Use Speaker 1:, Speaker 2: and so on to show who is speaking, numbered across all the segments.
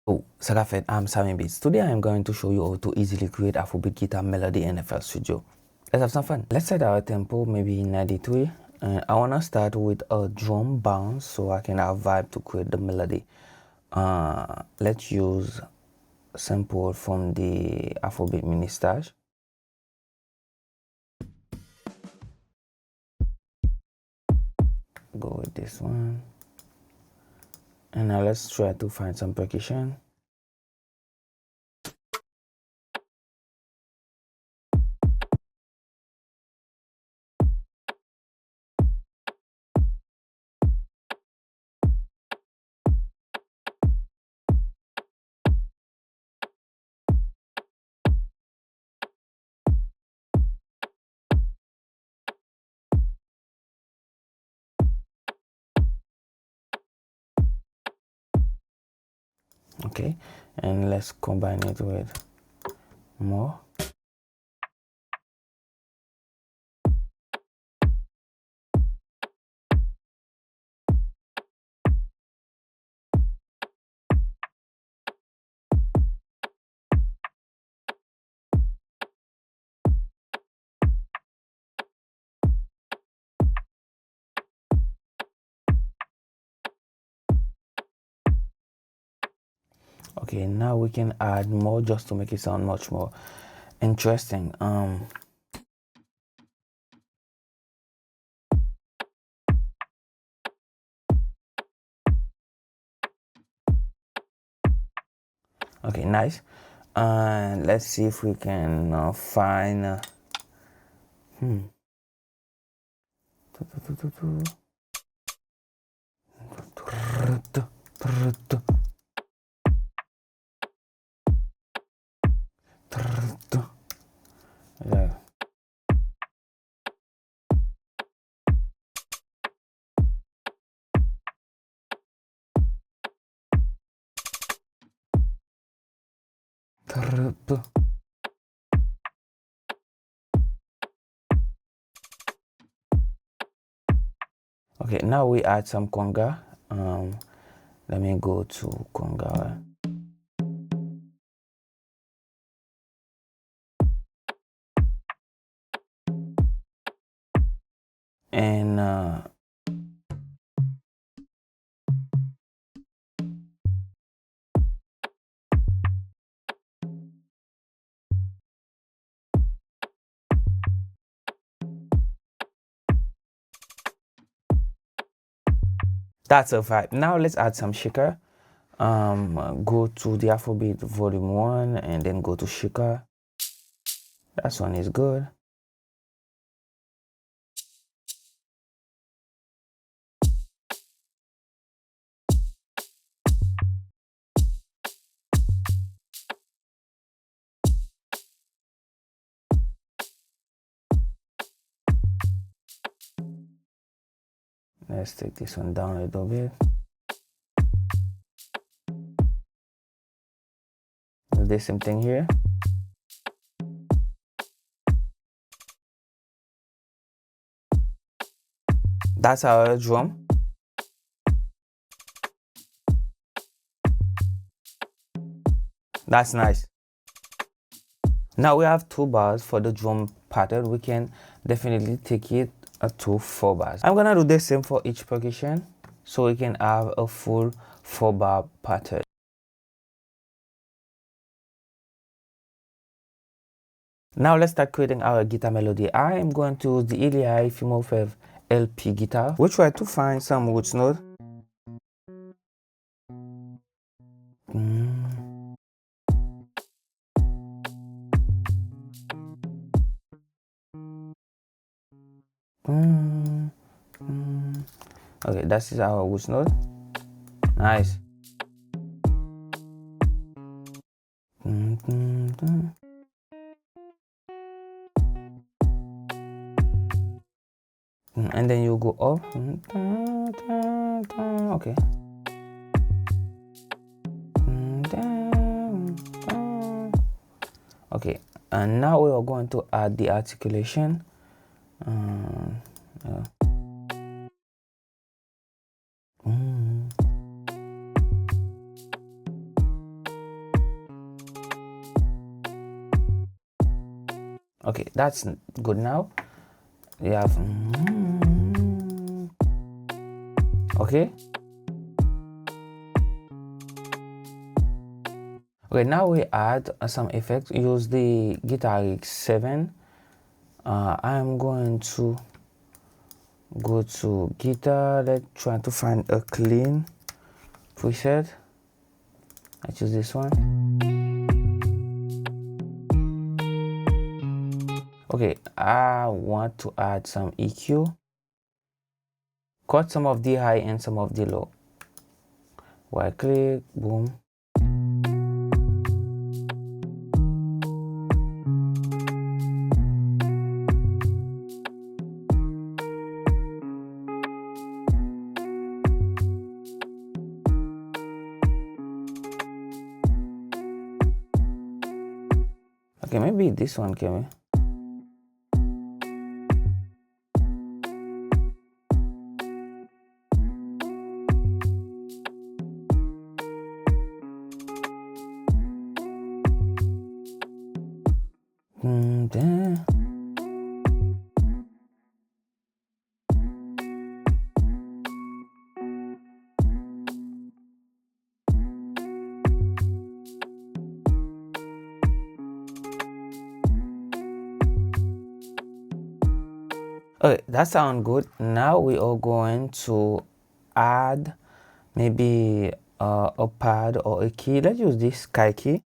Speaker 1: Oh, Sagafet, I'm Samy Beatz. Today I'm going to show you how to easily create Afrobeat guitar melody in FL Studio. Let's have some fun. Let's set our tempo maybe 93. And I want to start with a drum bounce so I can have vibe to create the melody. Let's use sample from the Afrobeat mini stash. Go with this one. And now let's try to find some percussion. Okay, and let's combine it with more. Okay, now we can add more just to make it sound much more interesting. Okay, nice. And let's see if we can find yeah. Okay, now we add some conga. Let me go to conga. And that's a vibe. Now let's add some shaker. Go to the Afrobeat volume 1 and then go to shaker. That one is good. Let's take this one down a little bit. Do the same thing here. That's our drum. That's nice. Now we have 2 bars for the drum pattern. We can definitely take it to 4 bars. I'm gonna do the same for each percussion so we can have a full 4 bar pattern. Now let's start creating our guitar melody. I am going to use the ELI Female Fev LP guitar. We try to find some roots note. Okay, that is our roots note. Nice. And then you go up. Okay. Okay, and now we are going to add the articulation. Okay, that's good. Now we have okay. Okay, now we add some effects. Use the guitar rig 7. I'm going to go to guitar. Let's try to find a clean preset. I choose this one. Okay, I want to add some EQ. Cut some of the high and some of the low. Right click, boom. Okay, maybe this one can be. Okay, that sounds good. Now we are going to add maybe a pad or a key. Let's use this ckay key,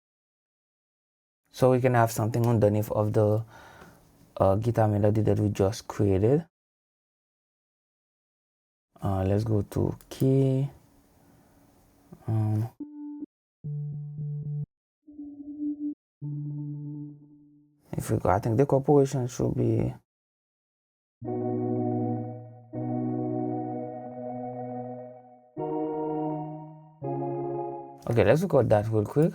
Speaker 1: so we can have something underneath of the guitar melody that we just created. Let's go to key. If we go, I think the corporation should be. Okay, let's record that real quick.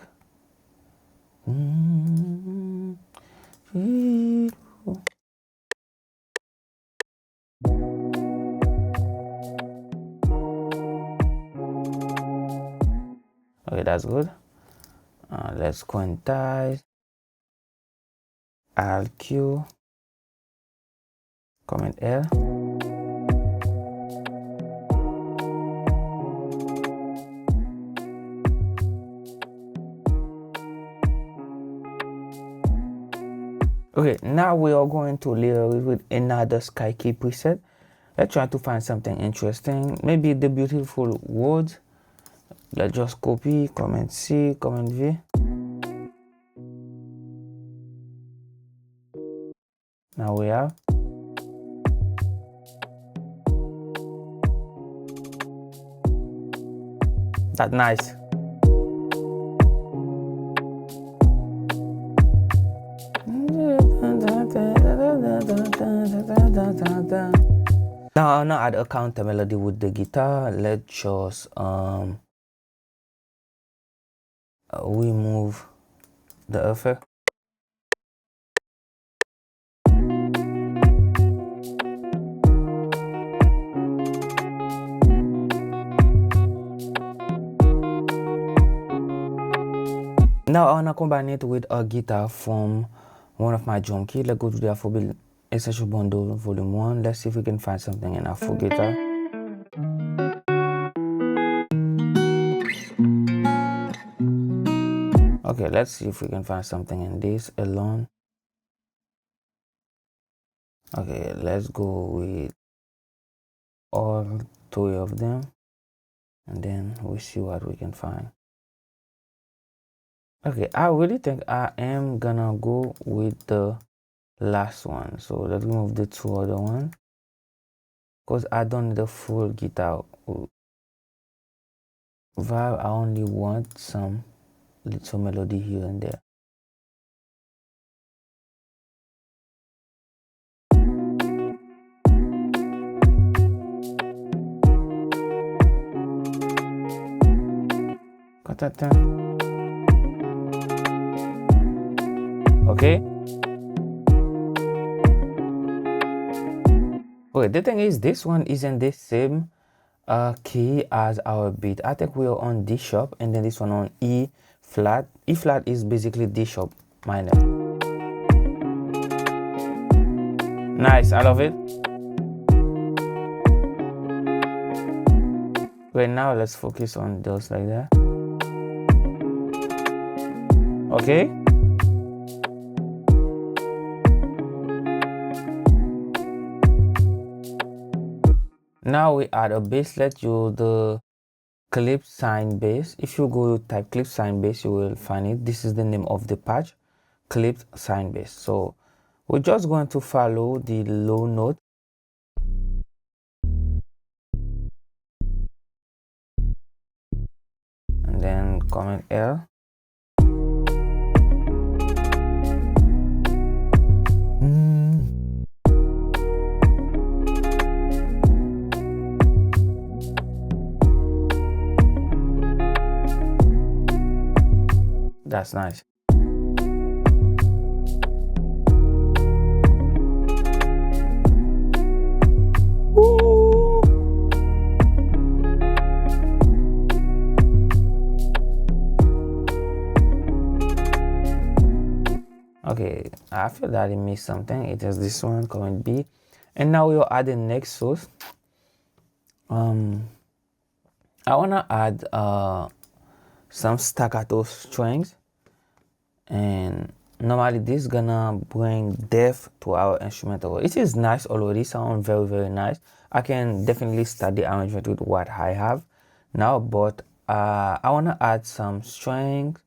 Speaker 1: Okay, that's good. Let's quantize, Alt Q, Command L. Okay, now we are going to layer it with another ckay key preset. Let's try to find something interesting. Maybe the beautiful words. Let's just copy, Command C, Command V. Now we have. That's nice. Now I'll now add a counter melody with the guitar. Let's just remove the effect. Now I wanna combine it with a guitar from one of my drum kits. Let's go to the Afrobeat Essential Bundle Volume 1. Let's see if we can find something in Afro guitar. Okay, let's see if we can find something in this alone. Okay, let's go with all 3 of them, and then we see what we can find. Okay, I really think I am gonna go with the last one. So let's remove the 2 other ones, because I don't need a full guitar vibe. I only want some little melody here and there. Okay. Okay, the thing is, this one isn't the same key as our beat. I think we are on D sharp, and then this one on E flat. E flat is basically D sharp minor. Nice, I love it. Right now, let's focus on those like that. Okay. Now we add a bass. Let's use the clip sign bass. If you go type clip sign bass, you will find it. This is the name of the patch, clip sign bass. So we're just going to follow the low note. And then Command L. That's nice. Woo! Okay, I feel that it missed something. It is this one, Command B. And now we'll add the next source. I wanna add some staccato strings, and normally this is gonna bring depth to our instrumental. It is nice already, sound very nice. I can definitely start the arrangement with what I have now, but I wanna add some strings,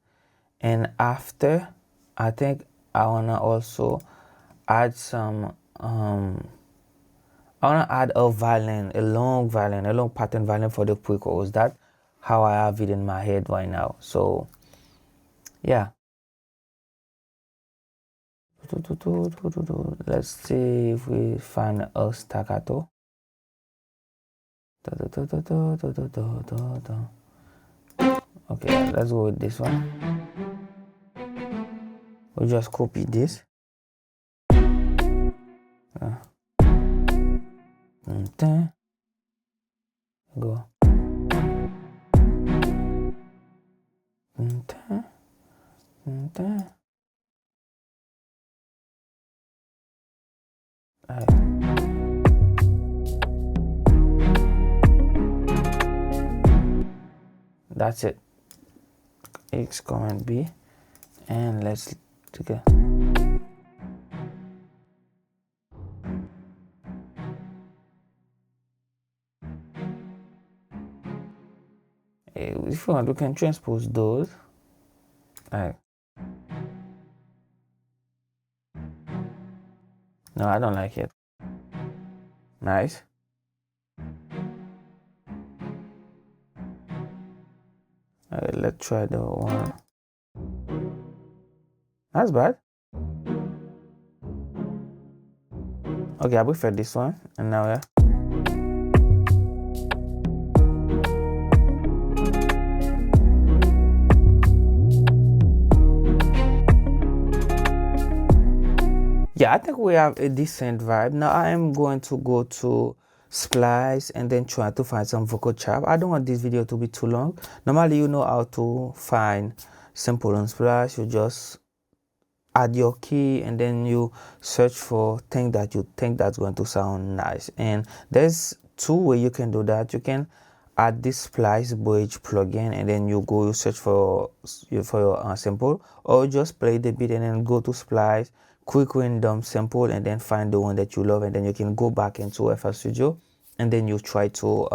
Speaker 1: and after I think I wanna also add some I wanna add a violin, a long pattern violin for the pre-chorus. That's how I have it in my head right now. So yeah. Let's see if we find a staccato. Okay, let's go with this one. We'll just copy this. Go. That's it. X Command B, and let's together. If you want, we can transpose those. Alright. No, I don't like it. Nice. Alright, let's try the one. That's bad. Okay, I prefer this one, and now yeah. Yeah, I think we have a decent vibe. Now I am going to go to splice and then try to find some vocal chop. I don't want this video to be too long. Normally you know how to find simple on splice. You just add your key and then you search for things that you think that's going to sound nice. And there's two ways you can do that. You can add this splice bridge plugin and then you search for your sample, or just play the beat and then go to splice, quick random sample, and then find the one that you love, and then you can go back into FL Studio and then you try to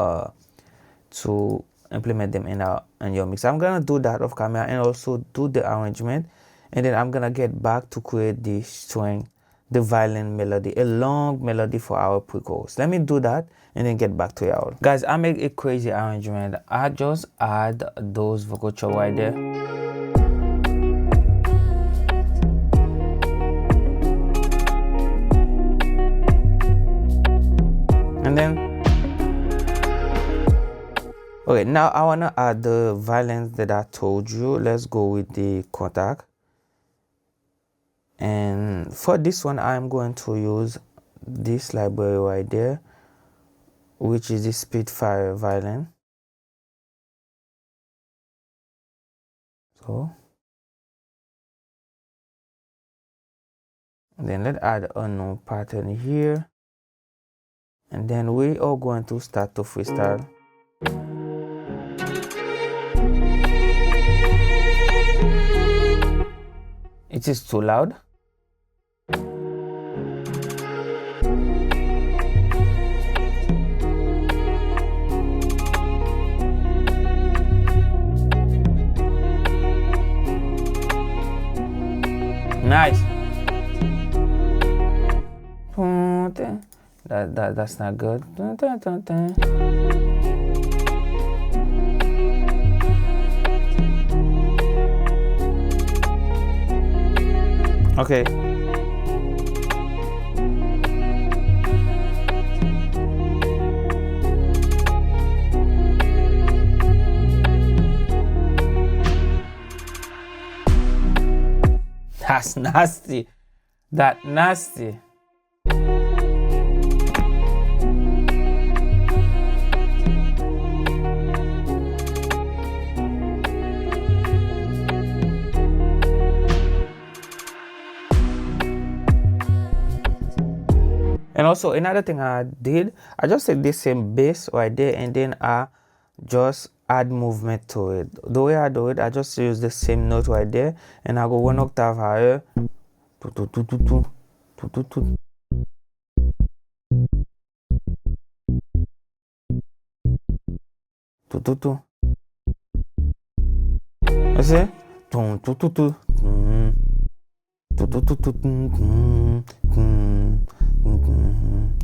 Speaker 1: implement them in your mix. I'm gonna do that off camera and also do the arrangement, and then I'm gonna get back to create the string, the violin melody, a long melody for our pre-chorus. Let me do that and then get back to y'all. Guys, I make a crazy arrangement. I just add those vocal chop right there. And then okay, now I wanna add the violins that I told you. Let's go with the contact. And for this one, I'm going to use this library right there, which is the Spitfire violin. So And then let's add a new pattern here. And then we are going to start to freestyle. It is too loud. Nice. That's not good. Okay. That's nasty. That nasty. And also another thing I did, I just take this same bass right there and then I just add movement to it. The way I do it, I just use the same note right there and I go one octave higher. You see?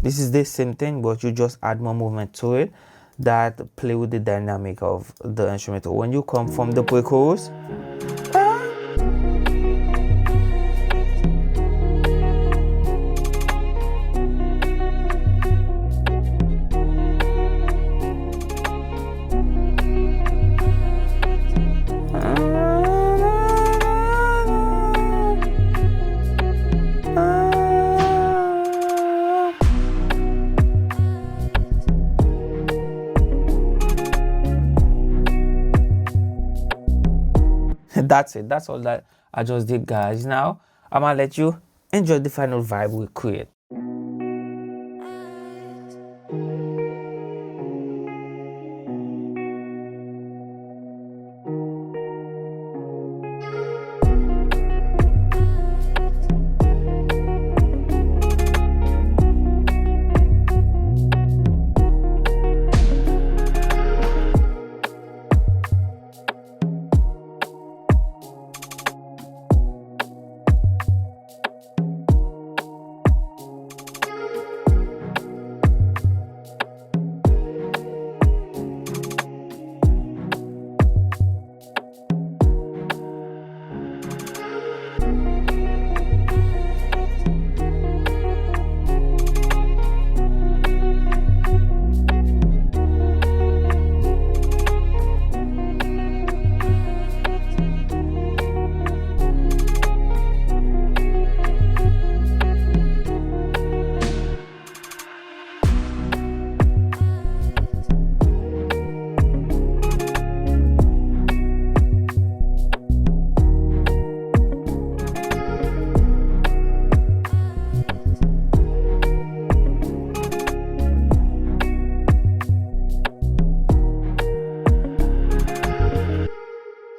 Speaker 1: This is the same thing, but you just add more movement to it that play with the dynamic of the instrumental. When you come from the pre-chorus, that's it. That's all that I just did, guys. Now I'm gonna let you enjoy the final vibe we create.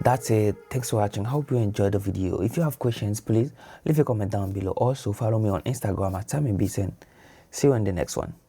Speaker 1: That's it. Thanks for watching. Hope you enjoyed the video. If you have questions, please leave a comment down below. Also follow me on Instagram at Beatz. See you in the next one.